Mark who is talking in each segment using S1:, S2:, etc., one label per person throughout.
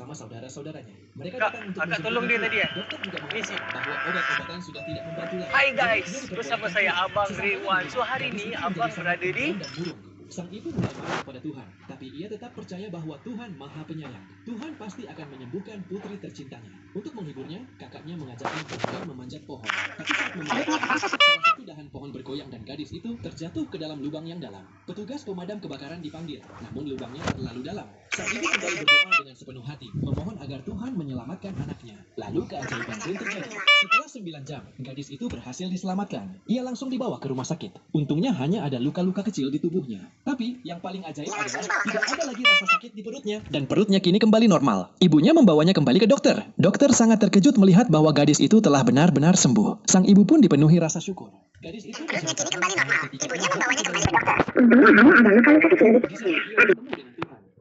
S1: bersama saudara-saudaranya. Mereka
S2: Kak,
S1: datang untuk
S2: kakak tolong dia tadi ya.
S1: Dokter juga
S2: Ini sih.
S1: mengatakan bahwa obat-obatan sudah tidak membantu lagi.
S2: Hai guys,
S1: Jadi, dia
S2: bersama
S1: diperbolehkan
S2: saya
S1: pulang.
S2: Abang
S1: Sesampainya di
S2: Rewan.
S1: rumah,
S2: So hari
S1: gadis
S2: ini
S1: itu
S2: Abang
S1: menjadi sangat
S2: berada di
S1: pendiam dan murung. Sang ibu mulai marah pada Tuhan, tapi ia tetap percaya bahwa Tuhan Maha Penyayang. Tuhan pasti akan menyembuhkan putri tercintanya. Untuk menghiburnya, kakaknya mengajaknya bermain memanjat pohon. Tapi saat memanjat pohon, salah satu dahan pohon bergoyang dan gadis itu terjatuh ke dalam lubang yang dalam. Petugas pemadam kebakaran dipanggil, namun lubangnya terlalu dalam. Sang ibu kembali berdoa dengan sepenuh hati, memohon agar Tuhan menyelamatkan anaknya. Lalu keajaiban pun terjadi. Setelah 9 jam, gadis itu berhasil diselamatkan. Ia langsung dibawa ke rumah sakit. Untungnya hanya ada luka-luka kecil di tubuhnya. Tapi yang paling ajaib adalah tidak ada lagi rasa sakit di perutnya. Dan perutnya kini kembali normal. Ibunya membawanya kembali ke dokter. Dokter sangat terkejut melihat bahwa gadis itu telah benar-benar sembuh. Sang ibu pun dipenuhi rasa syukur. Gadis itu perutnya kini kembali normal. Ibunya membawanya kembali ke dokter. Untungnya hanya ada luka-luka kecil di tubuhnya.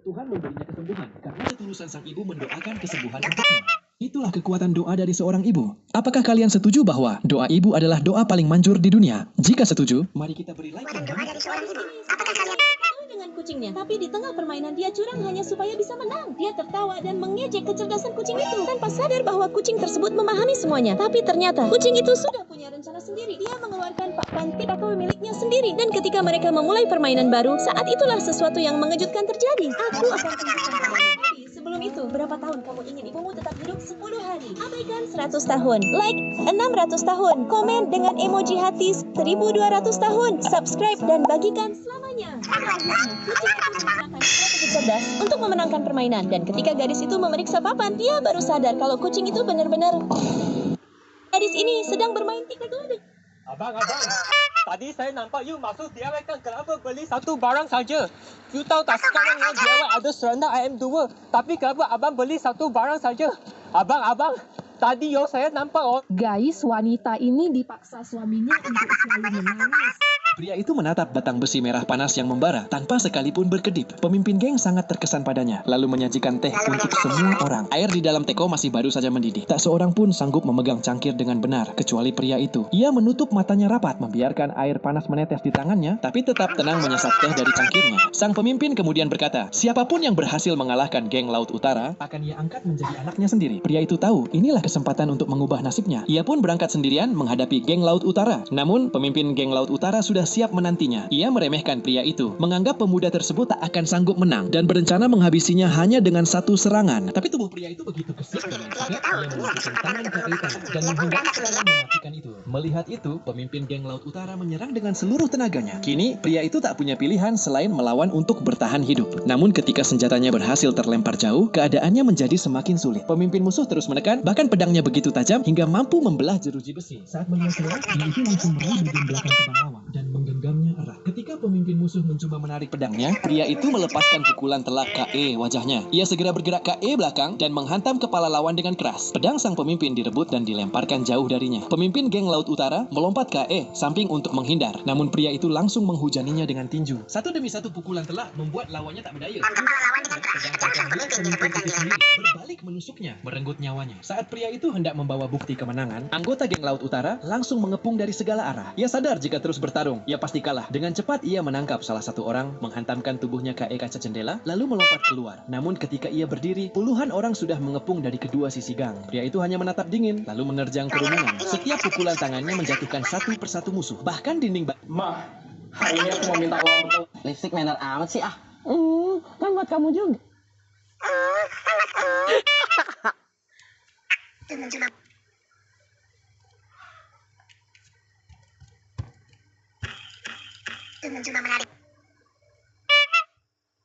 S1: Tuhan memberinya kesembuhan karena ketulusan sang ibu mendoakan kesembuhan anaknya. Itulah kekuatan doa dari seorang ibu. Apakah kalian setuju bahwa doa ibu adalah doa paling manjur di dunia? Jika setuju, mari kita beri like dan doa dari seorang ibu. Apakah kalian
S3: dengan kucingnya, tapi di tengah permainan dia curang hanya supaya bisa menang. Dia tertawa dan mengejek kecerdasan kucing itu tanpa sadar bahwa kucing tersebut memahami semuanya. Tapi ternyata kucing itu sudah punya rencana sendiri. Dia mengeluarkan Pak Pantik atau miliknya sendiri. Dan ketika mereka memulai permainan baru, saat itulah sesuatu yang mengejutkan terjadi. Aku akan tunjukkan padamu. Tapi sebelum itu, berapa tahun kamu ingin ibumu tetap hidup? 10 hari. Abaikan 100 tahun. Like 600 tahun. Komen dengan emoji hati 1200 tahun. Subscribe dan bagikan selamanya. Kucing itu menggunakan strategi cerdas untuk memenangkan permainan. Dan ketika gadis itu memeriksa papan, dia baru sadar kalau kucing itu benar-benar... Gadis ini sedang bermain tiktok.
S4: Abang, tadi saya nampak you masuk DIY kan kenapa beli satu barang saja? You tahu tak sekarang yang DIY ada seranda IM2. Tapi kenapa abang beli satu barang saja? Abang, tadi saya nampak
S5: Guys, wanita ini dipaksa suaminya untuk selalu menangis.
S1: Pria itu menatap batang besi merah panas yang membara tanpa sekalipun berkedip. Pemimpin geng sangat terkesan padanya, lalu menyajikan teh untuk semua orang. Air di dalam teko masih baru saja mendidih. Tak seorang pun sanggup memegang cangkir dengan benar, kecuali pria itu. Ia menutup matanya rapat, membiarkan air panas menetes di tangannya, tapi tetap tenang menyesap teh dari cangkirnya. Sang pemimpin kemudian berkata, siapapun yang berhasil mengalahkan geng Laut Utara, akan ia angkat menjadi anaknya sendiri. Pria itu tahu, inilah kesempatan untuk mengubah nasibnya. Ia pun berangkat sendirian menghadapi geng Laut Utara. Namun, pemimpin geng Laut Utara sudah siap menantinya. Ia meremehkan pria itu, menganggap pemuda tersebut tak akan sanggup menang, dan berencana menghabisinya hanya dengan satu serangan. Tapi tubuh pria itu begitu gesit dengan cepat, ia menunjukkan tangan ke air tanah dan menghindari serangan mematikan itu. Melihat itu, pemimpin geng Laut Utara menyerang dengan seluruh tenaganya. Kini, pria itu tak punya pilihan selain melawan untuk bertahan hidup. Namun ketika senjatanya berhasil terlempar jauh, keadaannya menjadi semakin sulit. Pemimpin musuh terus menekan, bahkan pedangnya begitu tajam hingga mampu membelah jeruji besi. Saat melihat celah, pria itu langsung meraih bagian belakang pedang lawan dan menggenggamnya erat. Ketika pemimpin musuh mencoba menarik pedangnya, pria itu melepaskan pukulan telak KE wajahnya. Ia segera bergerak KE belakang dan menghantam kepala lawan dengan keras. Pedang sang pemimpin direbut dan dilemparkan jauh darinya. Pemimpin geng Laut Utara melompat KE samping untuk menghindar. Namun pria itu langsung menghujaninya dengan tinju. Satu demi satu pukulan telak membuat lawannya tak berdaya. Kepala lawan dengan keras. Pedang sang pemimpin itu sendiri berbalik menusuknya, merenggut nyawanya. Saat pria itu hendak membawa bukti kemenangan, anggota geng Laut Utara langsung mengepung dari segala arah. Ia sadar jika terus bertarung, ia pasti kalah. Dengan cepat ia menangkap salah satu orang, menghantamkan tubuhnya ke kaca jendela, lalu melompat keluar. Namun ketika ia berdiri, puluhan orang sudah mengepung dari kedua sisi gang. Pria itu hanya menatap dingin, lalu menerjang kerumunan. Setiap pukulan tangannya menjatuhkan satu persatu musuh. Bahkan dinding
S4: Ma, hari ini aku mau minta uang untuk
S6: Lipstick mainan amat sih ah.
S5: Kan buat kamu juga.
S3: Mencoba menarik